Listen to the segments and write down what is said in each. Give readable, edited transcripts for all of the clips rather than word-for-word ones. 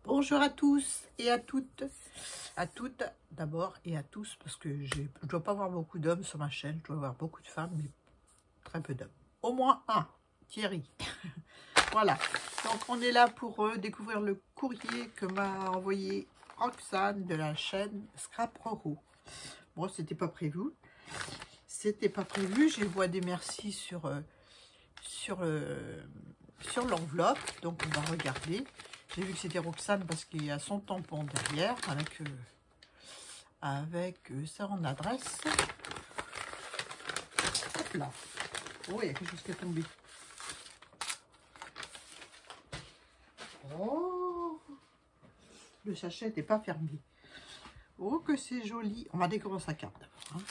Bonjour à tous et à toutes d'abord et à tous parce que je ne dois pas avoir beaucoup d'hommes sur ma chaîne, je dois avoir beaucoup de femmes mais très peu d'hommes. Au moins un, Thierry. Voilà, donc on est là pour découvrir le courrier que m'a envoyé Roxane de la chaîne Scrap Roro. Bon, c'était pas prévu, je vois des merci sur l'enveloppe, donc on va regarder. J'ai vu que c'était Roxane parce qu'il y a son tampon derrière avec ça en adresse. Hop là. Oh, il y a quelque chose qui est tombé. Oh, le sachet n'était pas fermé. Oh, que c'est joli. On va découvrir sa carte d'abord.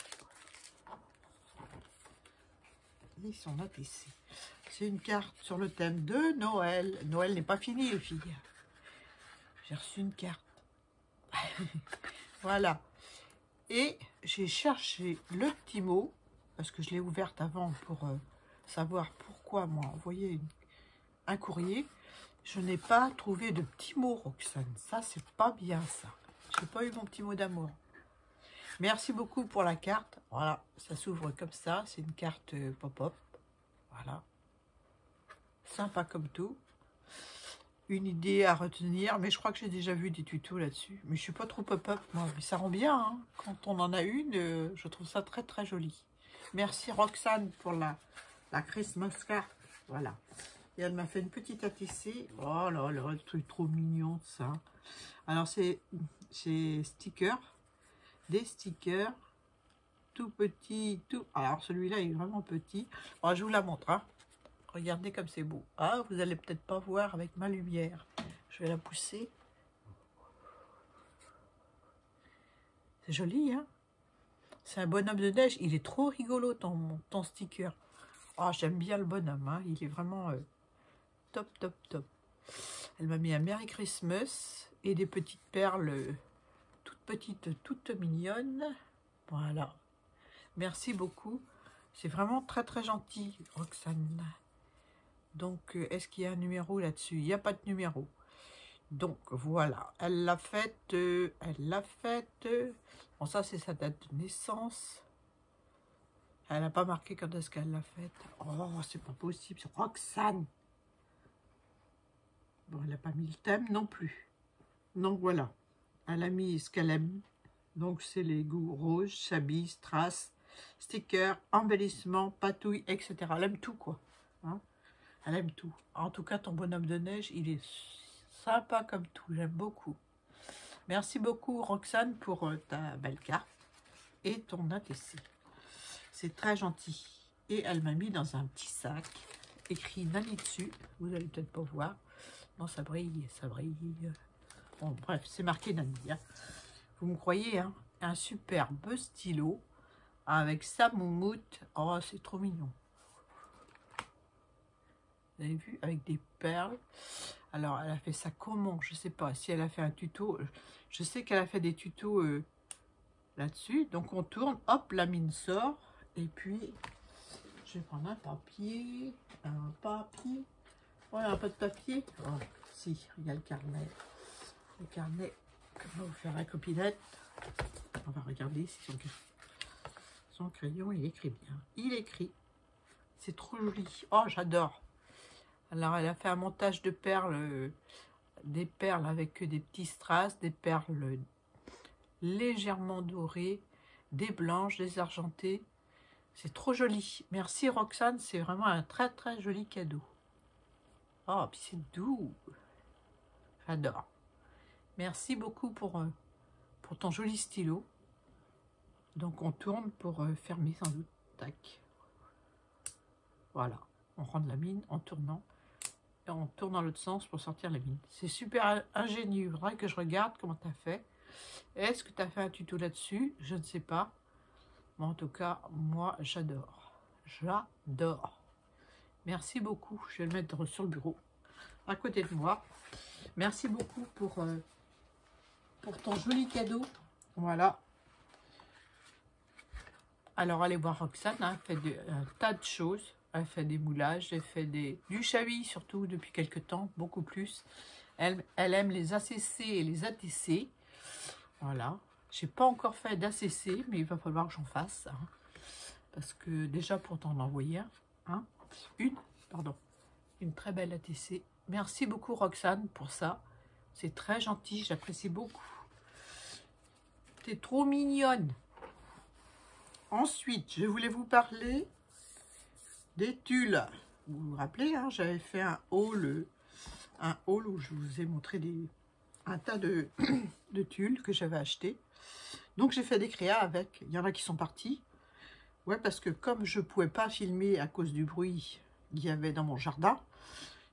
Et son ATC. C'est une carte sur le thème de Noël. Noël n'est pas fini, les filles. J'ai reçu une carte. Voilà. Et j'ai cherché le petit mot, parce que je l'ai ouverte avant pour savoir pourquoi m'a envoyé un courrier. Je n'ai pas trouvé de petit mot, Roxane. Ça, c'est pas bien, ça. Je n'ai pas eu mon petit mot d'amour. Merci beaucoup pour la carte. Voilà, ça s'ouvre comme ça. C'est une carte pop-up. Voilà. Sympa comme tout. Une idée à retenir, mais je crois que j'ai déjà vu des tutos là-dessus. Mais je suis pas trop pop-up, moi. Mais ça rend bien, hein. Quand on en a une, je trouve ça très très joli. Merci Roxane pour la Christmas card. Voilà. Et elle m'a fait une petite ATC. Oh là là, le truc trop mignon, ça. Alors c'est stickers, des stickers, tout petits, tout. Alors celui-là est vraiment petit. Alors, je vous la montre, hein. Regardez comme c'est beau. Ah, vous allez peut-être pas voir avec ma lumière. Je vais la pousser. C'est joli, hein? C'est un bonhomme de neige. Il est trop rigolo, ton sticker. Ah, j'aime bien le bonhomme, hein? Il est vraiment top, top, top. Elle m'a mis un Merry Christmas et des petites perles toutes petites, toutes mignonnes. Voilà. Merci beaucoup. C'est vraiment très, très gentil, Roxane. Donc, est-ce qu'il y a un numéro là-dessus? Il n'y a pas de numéro. Donc, voilà. Elle l'a faite. Bon, ça, c'est sa date de naissance. Elle n'a pas marqué quand est-ce qu'elle l'a faite. Oh, c'est pas possible. C'est Roxane. Bon, elle n'a pas mis le thème non plus. Donc, voilà. Elle a mis ce qu'elle aime. Donc, c'est les goûts rouge, chablis, strass, stickers, embellissement, patouille, etc. Elle aime tout, quoi. Hein? Elle aime tout. En tout cas, ton bonhomme de neige, il est sympa comme tout. J'aime beaucoup. Merci beaucoup, Roxane, pour ta belle carte et ton ATC. C'est très gentil. Et elle m'a mis dans un petit sac, écrit Nani dessus. Vous allez peut-être pas voir. Non, ça brille, ça brille. Bon, bref, c'est marqué Nani. Hein. Vous me croyez, hein? Un superbe stylo avec sa moumoute. Oh, c'est trop mignon. Vous avez vu, avec des perles. Alors, elle a fait ça comment? Je sais pas. Si elle a fait un tuto, je sais qu'elle a fait des tutos là-dessus. Donc, on tourne. Hop, la mine sort. Et puis, je vais prendre un papier. Un papier. Voilà, pas de papier. Oh, si, il y a le carnet. Le carnet, comment vous faire la copinette? On va regarder si son crayon, il écrit bien. Il écrit. C'est trop joli. Oh, j'adore. Alors, elle a fait un montage de perles, des perles avec des petits strass, des perles légèrement dorées, des blanches, des argentées. C'est trop joli. Merci Roxane, c'est vraiment un très très joli cadeau. Oh, puis c'est doux. J'adore. Merci beaucoup pour ton joli stylo. Donc, on tourne pour fermer sans doute. Tac. Voilà. On rend la mine en tournant. Et on tourne dans l'autre sens pour sortir la mine. C'est super ingénieux. Il faudrait que je regarde comment tu as fait. Est-ce que tu as fait un tuto là-dessus? Je ne sais pas. Mais en tout cas, moi, j'adore. J'adore. Merci beaucoup. Je vais le mettre sur le bureau, à côté de moi. Merci beaucoup pour ton joli cadeau. Voilà. Alors, allez voir Roxane. Hein, elle fait un tas de choses. Elle fait des moulages, elle fait du chablis surtout depuis quelques temps, beaucoup plus. Elle aime les ACC et les ATC. Voilà. J'ai pas encore fait d'ACC, mais il va falloir que j'en fasse. Hein, parce que déjà, pour t'en envoyer hein, une très belle ATC. Merci beaucoup Roxane pour ça. C'est très gentil, j'apprécie beaucoup. T'es trop mignonne. Ensuite, je voulais vous parler des tulles. Vous vous rappelez, hein, j'avais fait un haul où je vous ai montré un tas de, de tulles que j'avais acheté. Donc j'ai fait des créas avec. Il y en a qui sont partis. Ouais, parce que comme je ne pouvais pas filmer à cause du bruit qu'il y avait dans mon jardin,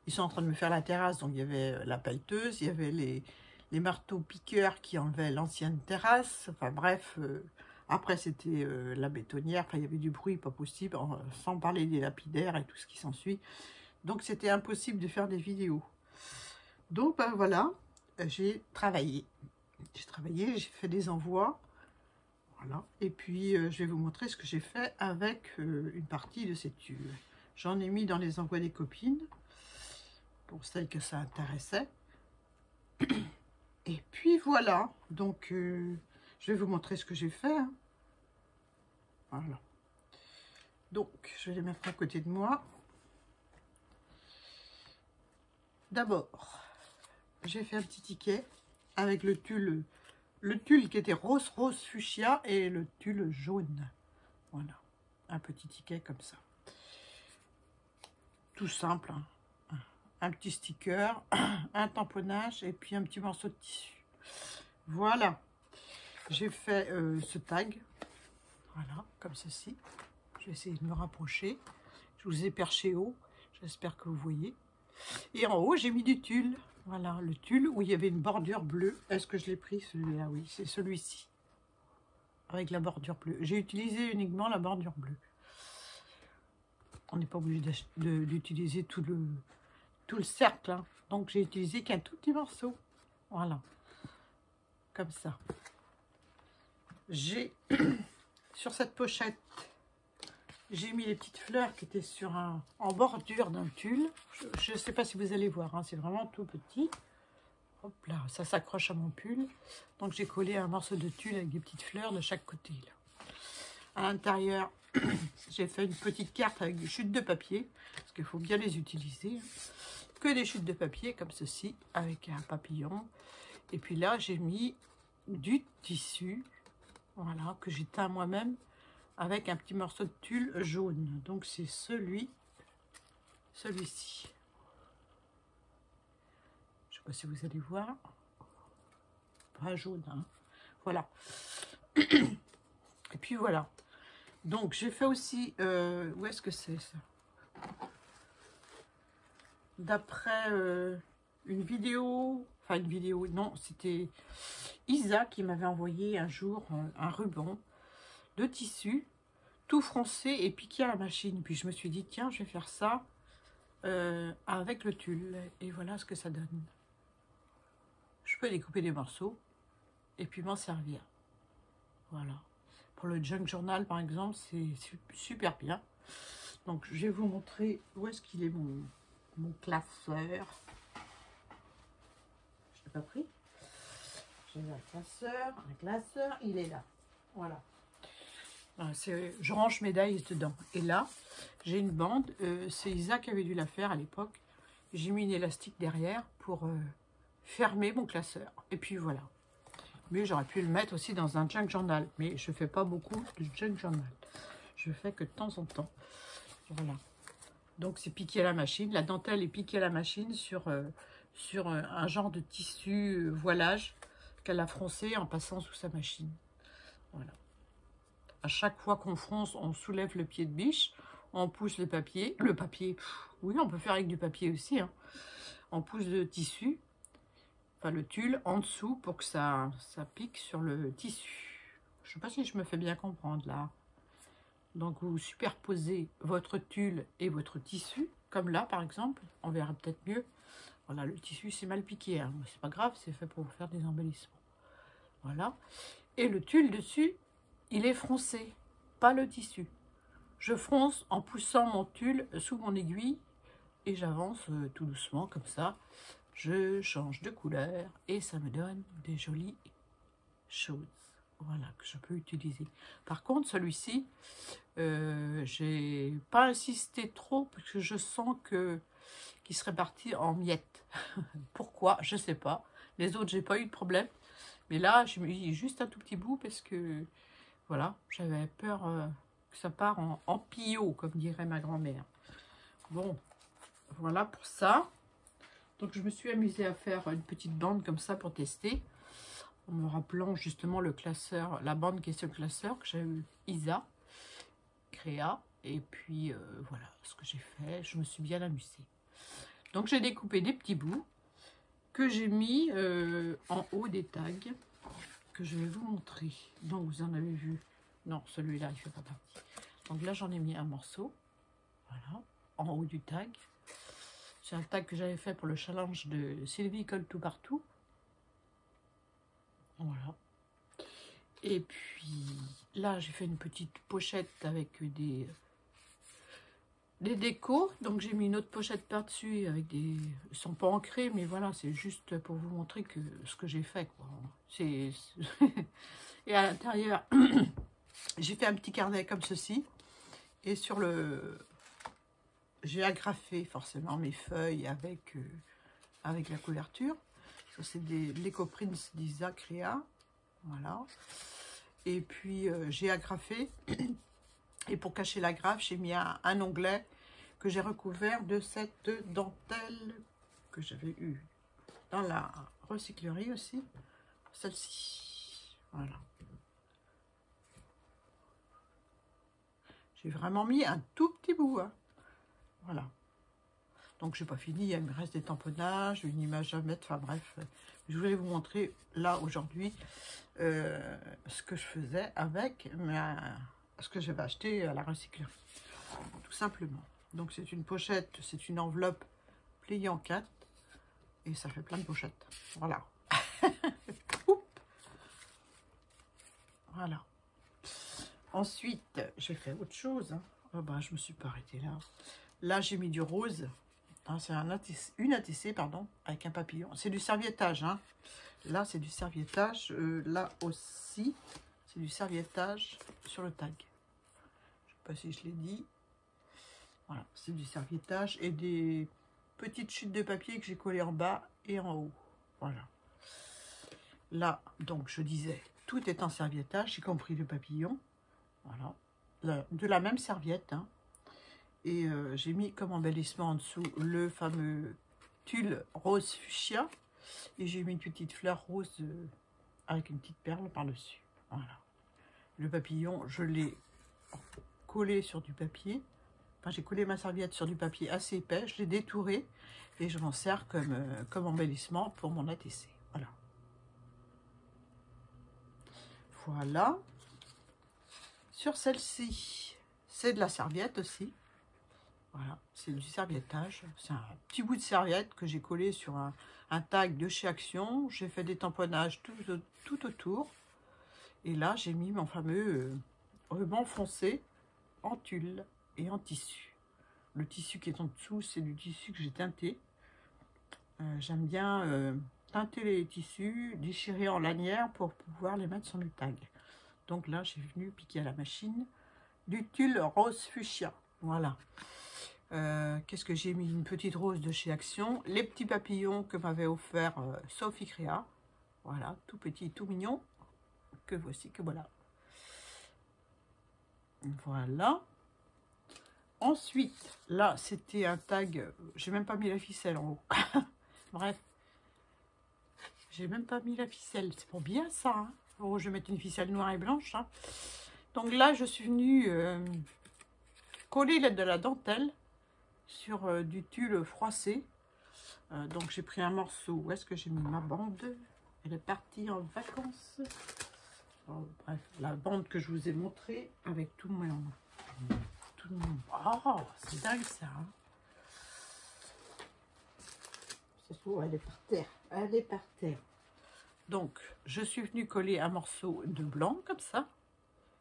ils sont en train de me faire la terrasse. Donc il y avait la pelleteuse, il y avait les marteaux piqueurs qui enlevaient l'ancienne terrasse. Enfin bref, après c'était la bétonnière. Enfin il y avait du bruit, pas possible, sans parler des lapidaires et tout ce qui s'ensuit. Donc c'était impossible de faire des vidéos. Donc ben voilà, j'ai travaillé. J'ai fait des envois. Voilà. Et puis, je vais vous montrer ce que j'ai fait avec une partie de ces tulles. J'en ai mis dans les envois des copines, pour celles que ça intéressait. Et puis, voilà. Donc, je vais vous montrer ce que j'ai fait. Hein. Voilà. Donc, je vais les mettre à côté de moi. D'abord, j'ai fait un petit ticket avec le tulle qui était rose fuchsia et le tulle jaune. Voilà, un petit ticket comme ça. Tout simple, hein. Un petit sticker, un tamponnage et puis un petit morceau de tissu. Voilà, j'ai fait ce tag. Voilà, comme ceci. Je vais essayer de me rapprocher. Je vous ai perché haut, j'espère que vous voyez. Et en haut, j'ai mis du tulle. Voilà, le tulle où il y avait une bordure bleue. Est-ce que je l'ai pris celui-là? Oui, c'est celui-ci. Avec la bordure bleue. J'ai utilisé uniquement la bordure bleue. On n'est pas obligé d'utiliser tout le cercle. Hein. Donc, j'ai utilisé qu'un tout petit morceau. Voilà. Comme ça. J'ai, sur cette pochette, j'ai mis les petites fleurs qui étaient en bordure d'un tulle. Je ne sais pas si vous allez voir, hein, c'est vraiment tout petit. Hop là, ça s'accroche à mon pull. Donc j'ai collé un morceau de tulle avec des petites fleurs de chaque côté. Là. À l'intérieur, j'ai fait une petite carte avec des chutes de papier, parce qu'il faut bien les utiliser. Que des chutes de papier comme ceci, avec un papillon. Et puis là, j'ai mis du tissu, voilà, que j'ai teint moi-même, avec un petit morceau de tulle jaune. Donc c'est celui-ci. Je sais pas si vous allez voir. Pas jaune, hein. Voilà. Et puis voilà. Donc j'ai fait aussi... où est-ce que c'est ça? D'après une vidéo... Enfin une vidéo, non, c'était Isa qui m'avait envoyé un jour un ruban de tissu tout froncé et piqué à la machine. Puis je me suis dit, tiens, je vais faire ça avec le tulle. Et voilà ce que ça donne. Je peux découper des morceaux et puis m'en servir. Voilà. Pour le junk journal, par exemple, c'est super bien. Donc, je vais vous montrer où est-ce qu'il est mon classeur. Je l'ai pas pris. J'ai un classeur, il est là. Voilà. Je range mes dies dedans. Et là, j'ai une bande. C'est Isa qui avait dû la faire à l'époque. J'ai mis une élastique derrière pour fermer mon classeur. Et puis voilà. Mais j'aurais pu le mettre aussi dans un junk journal. Mais je ne fais pas beaucoup de junk journal. Je fais que de temps en temps. Voilà. Donc c'est piqué à la machine. La dentelle est piquée à la machine sur un genre de tissu voilage qu'elle a froncé en passant sous sa machine. Voilà. À chaque fois qu'on fronce, on soulève le pied de biche, on pousse le papier. Le papier, oui, on peut faire avec du papier aussi. Hein. On pousse le tissu, enfin le tulle, en dessous pour que ça pique sur le tissu. Je ne sais pas si je me fais bien comprendre là. Donc vous superposez votre tulle et votre tissu, comme là par exemple, on verra peut-être mieux. Voilà, le tissu c'est mal piqué, hein. C'est pas grave, c'est fait pour faire des embellissements. Voilà. Et le tulle dessus, il est froncé, pas le tissu. Je fronce en poussant mon tulle sous mon aiguille et j'avance tout doucement comme ça je change de couleur et ça me donne des jolies choses. Voilà, que je peux utiliser. Par contre, celui-ci, j'ai pas insisté trop parce que je sens qu'il serait parti en miettes. Pourquoi? Je sais pas. Les autres, j'ai pas eu de problème. Mais là, je me dis juste un tout petit bout parce que, voilà, j'avais peur que ça part en pillot, comme dirait ma grand-mère. Bon, voilà pour ça. Donc, je me suis amusée à faire une petite bande comme ça pour tester. En me rappelant justement le classeur, la bande question classeur que j'ai eu Isa, Créa. Et puis, voilà ce que j'ai fait. Je me suis bien amusée. Donc, j'ai découpé des petits bouts que j'ai mis en haut des tags, que je vais vous montrer. Donc, vous en avez vu. Non, celui-là, il ne fait pas partie. Donc là, j'en ai mis un morceau. Voilà, en haut du tag. C'est un tag que j'avais fait pour le challenge de Sylvie Colle Tout Partout. Voilà. Et puis, là, j'ai fait une petite pochette avec des décos. Donc, j'ai mis une autre pochette par-dessus avec des... Ils sont pas ancrés, mais voilà, c'est juste pour vous montrer que ce que j'ai fait, quoi. C'est... Et à l'intérieur, j'ai fait un petit carnet comme ceci. Et sur le... J'ai agrafé forcément mes feuilles avec la couverture. Ça, c'est des l'Eco-Prints d'Isa Créa. Voilà. Et puis, j'ai agrafé. Et pour cacher l'agrafe, j'ai mis un onglet que j'ai recouvert de cette dentelle que j'avais eue dans la recyclerie aussi. Celle-ci. Voilà. J'ai vraiment mis un tout petit bout. Hein. Voilà. Donc, je n'ai pas fini. Il me reste des tamponnages, une image à mettre. Enfin, bref. Je voulais vous montrer, là, aujourd'hui, ce que je faisais avec ce que j'avais acheté à la recyclerie. Tout simplement. Donc, c'est une pochette, c'est une enveloppe pliée en 4. Et ça fait plein de pochettes. Voilà. Voilà. Ensuite, j'ai fait autre chose. Hein. Oh, bah, je me suis pas arrêtée là. Là, j'ai mis du rose. Hein, c'est une ATC, pardon, avec un papillon. C'est du serviettage. Hein. Là, c'est du serviettage. Là aussi, c'est du serviettage sur le tag. Je sais pas si je l'ai dit. Voilà, c'est du serviettage et des petites chutes de papier que j'ai collées en bas et en haut. Voilà. Là, donc, je disais, tout est en serviettage, y compris le papillon. Voilà. De la même serviette. Hein. Et j'ai mis comme embellissement en dessous le fameux tulle rose fuchsia. Et j'ai mis une petite fleur rose avec une petite perle par-dessus. Voilà. Le papillon, je l'ai collé sur du papier. Enfin, j'ai collé ma serviette sur du papier assez épais. Je l'ai détouré et je m'en sers comme embellissement pour mon ATC. Voilà. Voilà. Sur celle-ci, c'est de la serviette aussi. Voilà, c'est du serviettage. C'est un petit bout de serviette que j'ai collé sur un tag de chez Action. J'ai fait des tamponnages tout autour. Et là, j'ai mis mon fameux ruban foncé en tulle et en tissu. Le tissu qui est en dessous, c'est du tissu que j'ai teinté. J'aime bien teinter les tissus, déchirer en lanière pour pouvoir les mettre sur mes tags. Donc là, j'ai venu piquer à la machine du tulle rose fuchsia. Voilà. Qu'est-ce que j'ai mis? Une petite rose de chez Action. Les petits papillons que m'avait offert Sophie Créa. Voilà, tout petit, tout mignon. Que voici, que voilà. Voilà. Ensuite, là, c'était un tag. J'ai même pas mis la ficelle en haut. Bref. J'ai même pas mis la ficelle. C'est pour bien ça. Hein. Oh, je vais mettre une ficelle noire et blanche. Hein. Donc là, je suis venue coller de la dentelle sur du tulle froissé. Donc j'ai pris un morceau. Où est-ce que j'ai mis ma bande? Elle est partie en vacances. Oh, bref, la bande que je vous ai montrée avec tout mon... Oh, c'est dingue ça. Hein. Oh, elle est par terre. Elle est par terre. Donc, je suis venue coller un morceau de blanc comme ça.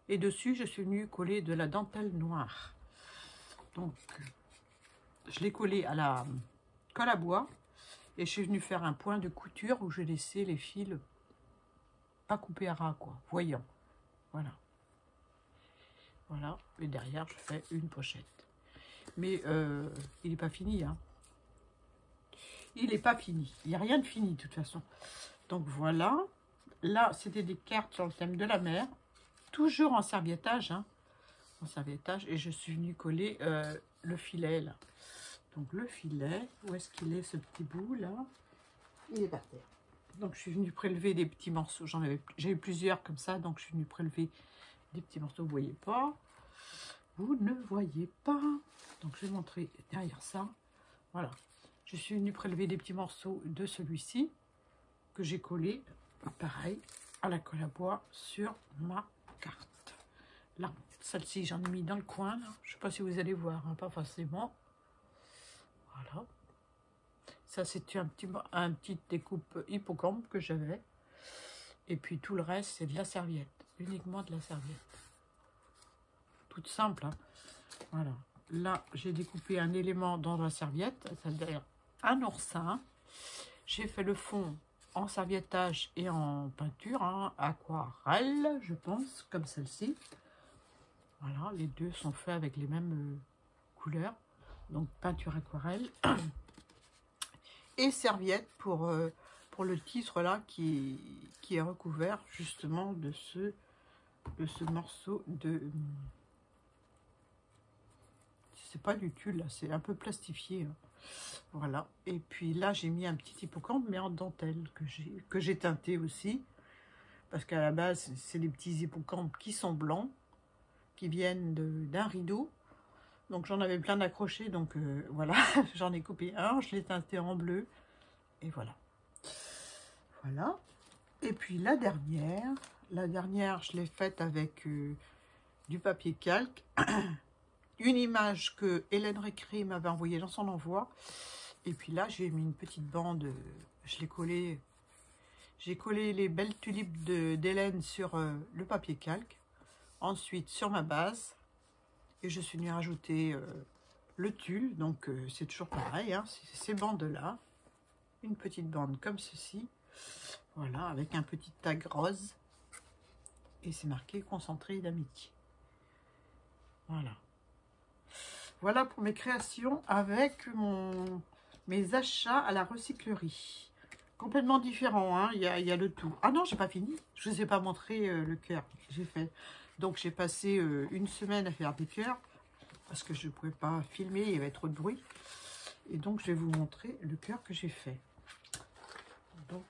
Et dessus, je suis venue coller de la dentelle noire. Donc, je l'ai collé à la colle à bois. Et je suis venue faire un point de couture où j'ai laissé les fils pas coupés à ras, quoi, voyant. Voilà. Voilà. Et derrière, je fais une pochette. Mais il n'est pas fini, hein. Il n'est pas fini. Il n'y a rien de fini, de toute façon. Donc, voilà. Là, c'était des cartes sur le thème de la mer. Toujours en serviettage, hein. En serviettage. Et je suis venue coller le filet, là. Donc, le filet, où est-ce qu'il est, ce petit bout, là? Il est par terre. Donc, je suis venue prélever des petits morceaux. J'ai eu plusieurs comme ça, donc je suis venue prélever des petits morceaux. Vous ne voyez pas. Vous ne voyez pas. Donc, je vais montrer derrière ça. Voilà. Je suis venue prélever des petits morceaux de celui-ci que j'ai collé, pareil, à la colle à bois sur ma carte. Là, celle-ci, j'en ai mis dans le coin. Là. Je ne sais pas si vous allez voir, hein, pas forcément. Voilà. Ça, c'est un petit découpe hippocampe que j'avais. Et puis, tout le reste, c'est de la serviette. Uniquement de la serviette. Toute simple. Hein. Voilà. Là, j'ai découpé un élément dans la serviette. C'est-à-dire un oursin. J'ai fait le fond en serviettage et en peinture. Hein, aquarelle, je pense, comme celle-ci. Voilà. Les deux sont faits avec les mêmes couleurs. Donc, peinture aquarelle. Et serviette pour le titre là qui est recouvert justement de ce morceau de... C'est pas du tulle, c'est un peu plastifié. Hein. Voilà. Et puis là, j'ai mis un petit hippocampe, mais en dentelle, que j'ai teinté aussi. Parce qu'à la base, c'est des petits hippocampes qui sont blancs, qui viennent d'un rideau. Donc j'en avais plein d'accrochés, donc voilà, j'en ai coupé un, je l'ai teinté en bleu, et voilà. Voilà. Et puis la dernière, je l'ai faite avec du papier calque, une image que Hélène Récré m'avait envoyée dans son envoi, et puis là j'ai mis une petite bande, je l'ai collé, j'ai collé les belles tulipes d'Hélène sur le papier calque, ensuite sur ma base. Et je suis venue rajouter le tulle, donc c'est toujours pareil, hein, ces bandes-là. Une petite bande comme ceci, voilà, avec un petit tag rose. Et c'est marqué « Concentré d'amitié ». Voilà. Voilà pour mes créations avec mes achats à la recyclerie. Complètement différent, hein, il y a le tout. Ah non, j'ai pas fini, je ne vous ai pas montré le cœur que j'ai fait. Donc, j'ai passé une semaine à faire des cœurs parce que je ne pouvais pas filmer, il y avait trop de bruit. Et donc, je vais vous montrer le cœur que j'ai fait. Donc,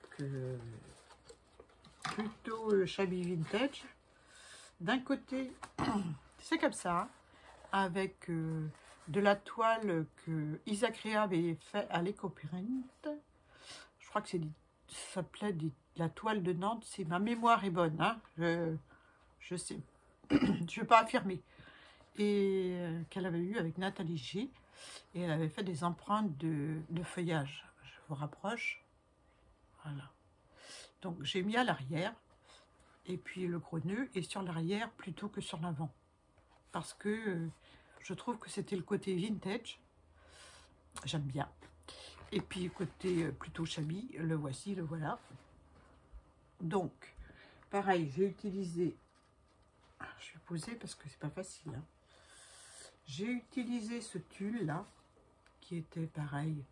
plutôt shabby vintage. D'un côté, c'est comme ça, hein, avec de la toile que Isaac Rea avait fait à l'Ecoprint. Je crois que ça s'appelait la toile de Nantes. Si ma mémoire est bonne, hein, je sais. Je ne vais pas affirmer. Et qu'elle avait eu avec Nathalie G. Et elle avait fait des empreintes de feuillage. Je vous rapproche. Voilà. Donc j'ai mis à l'arrière. Et puis le gros nœud est sur l'arrière plutôt que sur l'avant. Parce que je trouve que c'était le côté vintage. J'aime bien. Et puis côté plutôt shabby, le voici, le voilà. Donc, pareil, j'ai utilisé... Je vais poser parce que c'est pas facile. Hein. J'ai utilisé ce tulle là, qui était pareil.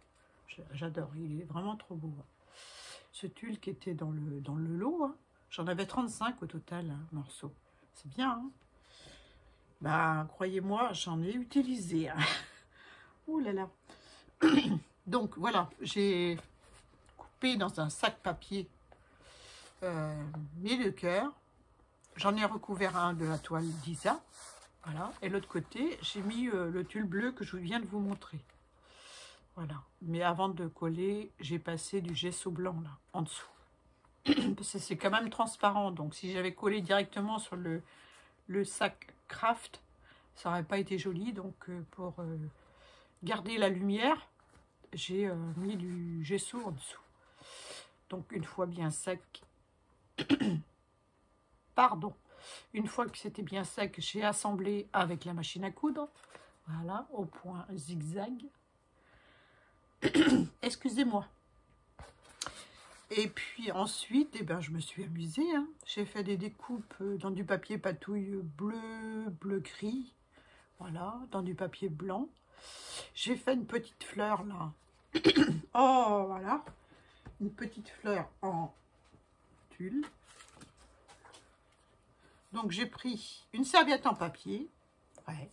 J'adore, il est vraiment trop beau. Hein. Ce tulle qui était dans le lot. Hein. J'en avais 35 au total, hein, morceaux. C'est bien. Hein. Bah, croyez-moi, j'en ai utilisé. Hein. Ouh là là. Donc voilà, j'ai coupé dans un sac papier mes deux cœurs. J'en ai recouvert un de la toile d'Isa. Voilà. Et l'autre côté, j'ai mis le tulle bleu que je viens de vous montrer. Voilà. Mais avant de coller, j'ai passé du gesso blanc là, en dessous. Parce que c'est quand même transparent. Donc si j'avais collé directement sur le sac craft, ça n'aurait pas été joli. Donc pour garder la lumière, j'ai mis du gesso en dessous. Donc une fois bien sec, pardon, une fois que c'était bien sec, j'ai assemblé avec la machine à coudre, voilà, au point zigzag. Excusez-moi, Et puis ensuite, eh ben, je me suis amusée. Hein. J'ai fait des découpes dans du papier patouille bleu, bleu-gris. Voilà, dans du papier blanc. J'ai fait une petite fleur là. Oh, voilà. Une petite fleur en tulle. Donc j'ai pris une serviette en papier. Ouais.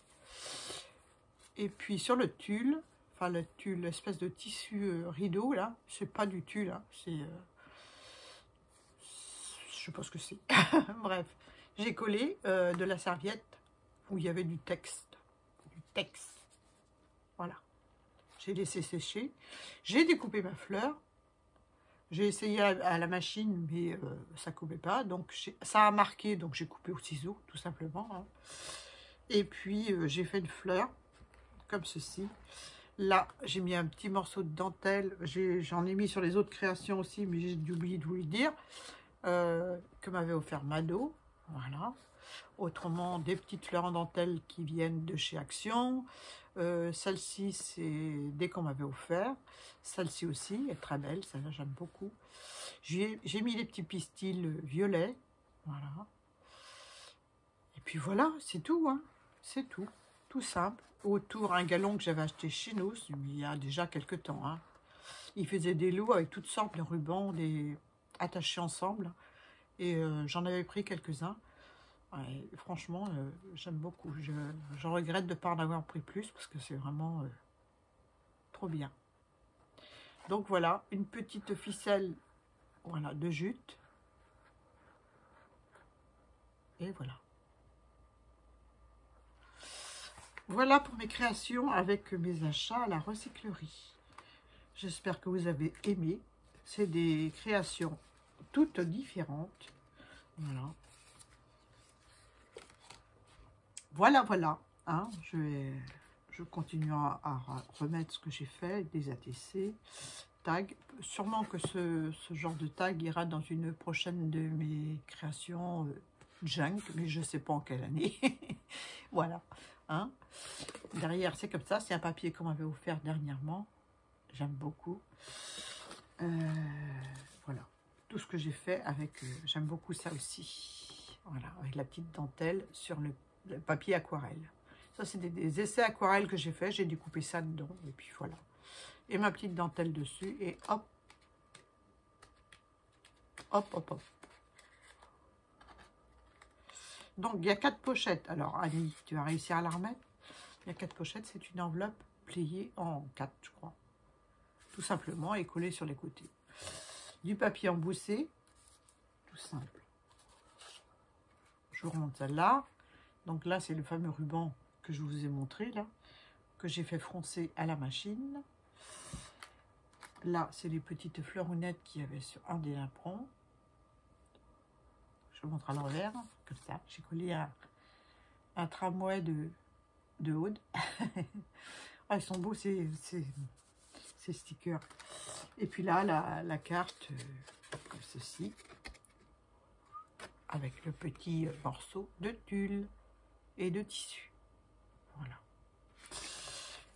Et puis sur le tulle, enfin le tulle, l'espèce de tissu rideau là, c'est pas du tulle, hein, c'est... je sais pas ce que c'est. Bref, j'ai collé de la serviette où il y avait du texte. Du texte. Voilà. J'ai laissé sécher. J'ai découpé ma fleur. J'ai essayé à la machine, mais ça ne coupait pas. Donc ça a marqué, donc j'ai coupé au ciseau, tout simplement. Hein. Et puis j'ai fait une fleur, comme ceci. Là, j'ai mis un petit morceau de dentelle. J'en ai mis sur les autres créations aussi, mais j'ai oublié de vous le dire. Que m'avait offert Mado. Voilà. Autrement, des petites fleurs en dentelle qui viennent de chez Action. Celle-ci, c'est dès qu'on m'avait offert. Celle-ci aussi est très belle, celle-là j'aime beaucoup. J'ai mis des petits pistils violets. Voilà. Et puis voilà, c'est tout. Hein. C'est tout. Tout simple. Autour, un galon que j'avais acheté chez nous, il y a déjà quelques temps. Hein. Il faisait des lots avec toutes sortes de rubans attachés ensemble. Et j'en avais pris quelques-uns. Ouais, franchement, j'aime beaucoup. Je regrette de ne pas en avoir pris plus parce que c'est vraiment trop bien. Donc voilà, une petite ficelle voilà, de jute. Et voilà. Voilà pour mes créations avec mes achats à la recyclerie. J'espère que vous avez aimé. C'est des créations toutes différentes. Voilà. Voilà. Hein, je continue à remettre ce que j'ai fait, des ATC, tags. Sûrement que ce genre de tag ira dans une prochaine de mes créations junk, mais je ne sais pas en quelle année. Voilà. Hein. Derrière, c'est comme ça. C'est un papier qu'on m'avait offert dernièrement. J'aime beaucoup. Voilà. Tout ce que j'ai fait avec... j'aime beaucoup ça aussi. Voilà. Avec la petite dentelle sur le papier aquarelle. Ça, c'est des essais aquarelles que j'ai fait. J'ai découpé ça dedans. Et puis voilà. Et ma petite dentelle dessus. Et hop. Hop. Donc, il y a 4 pochettes. Alors, Annie, tu vas réussir à la remettre. Il y a 4 pochettes. C'est une enveloppe pliée en 4, je crois. Tout simplement, et collée sur les côtés. Du papier emboussé. Tout simple. Je vous remonte celle-là. Donc là, c'est le fameux ruban que je vous ai montré, là, que j'ai fait froncer à la machine. Là, c'est les petites fleuronnettes qu'il y avait sur un des napperons. Je vous montre à l'envers, comme ça. J'ai collé un tramway de Aude. Ah, ils sont beaux, ces stickers. Et puis là, la carte, comme ceci, avec le petit morceau de tulle et de tissu.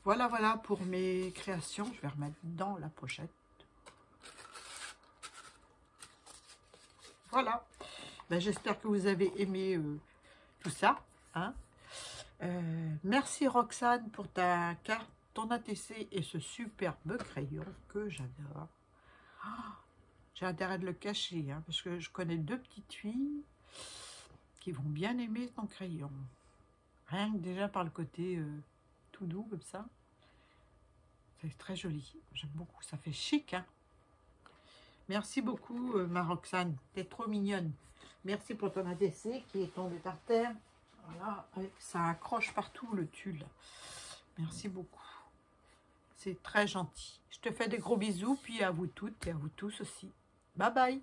Voilà pour mes créations. Je vais remettre dans la pochette. Voilà. Ben, j'espère que vous avez aimé tout ça. Hein. Merci Roxane pour ta carte, ton ATC et ce superbe crayon que j'adore. Oh, j'ai intérêt de le cacher hein, parce que je connais 2 petites filles qui vont bien aimer ton crayon. Rien que déjà par le côté tout doux comme ça. C'est très joli. J'aime beaucoup. Ça fait chic. Hein. Merci beaucoup ma Roxane. T'es trop mignonne. Merci pour ton ATC qui est tombé par terre. Voilà. Ça accroche partout le tulle. Merci beaucoup. C'est très gentil. Je te fais des gros bisous. Puis à vous toutes et à vous tous aussi. Bye bye.